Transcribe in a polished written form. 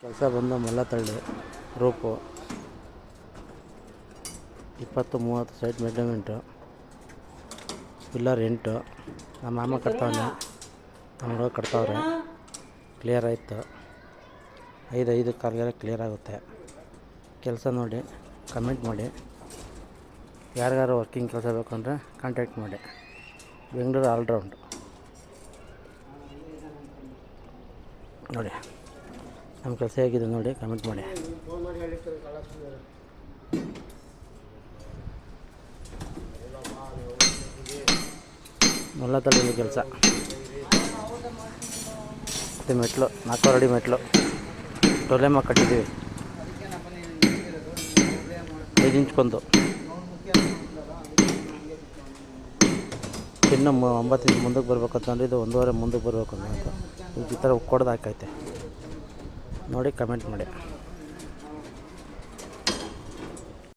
ಕೆಲಸ ಬಂದು ಮಲ್ಲತಳ್ಳಿ ರೂಪು 20-30 site measurement pillar 8 ನಮ್ಮ ಮಾಮ ಕಟ್ತಾವನೆ, ನಮ್ಮ ಹುಡುಗ ಕಟ್ತಾವ್ರೆ. ಕ್ಲಿಯರ್ ಆಯಿತು. 5 ಕಾಲ್ಗೆಲ್ಲ ಕ್ಲಿಯರ್ ಆಗುತ್ತೆ. ಕೆಲಸ ನೋಡಿ ಕಮೆಂಟ್ ಮಾಡಿ. ಯಾರಿಗಾರು ವರ್ಕಿಂಗ್ ಕೆಲಸ ಬೇಕು ಅಂದರೆ ಕಾಂಟ್ಯಾಕ್ಟ್ ಮಾಡಿ. ಬೆಂಗಳೂರು ಆಲ್ರೌಂಡ್ ನೋಡಿ. ನಮ್ಮ ಕೆಲಸ ಹೇಗಿದೆ ನೋಡಿ ಕಮೆಂಟ್ ಮಾಡಿ. ಮಲ್ಲತಳ್ಳಿ ಕೆಲಸ ಮತ್ತು ಮೆಟ್ಲು 4 ಅಡಿ ಮೆಟ್ಲು ಟೊಲೆಮ ಕಟ್ಟಿದ್ದೀವಿ. 5 ಇಂಚ್ಗೊಂದು ಇನ್ನು 9 ಇಂಚ್ ಮುಂದಕ್ಕೆ ಬರ್ಬೇಕಂತಂದ್ರೆ ಇದು 1.5 ಮುಂದಕ್ಕೆ ಬರಬೇಕು ಅಂತ ಈ ಥರ ಕೊಡ್ದು ಹಾಕೈತೆ ನೋಡಿ. ಕಮೆಂಟ್ ಮಾಡಿ.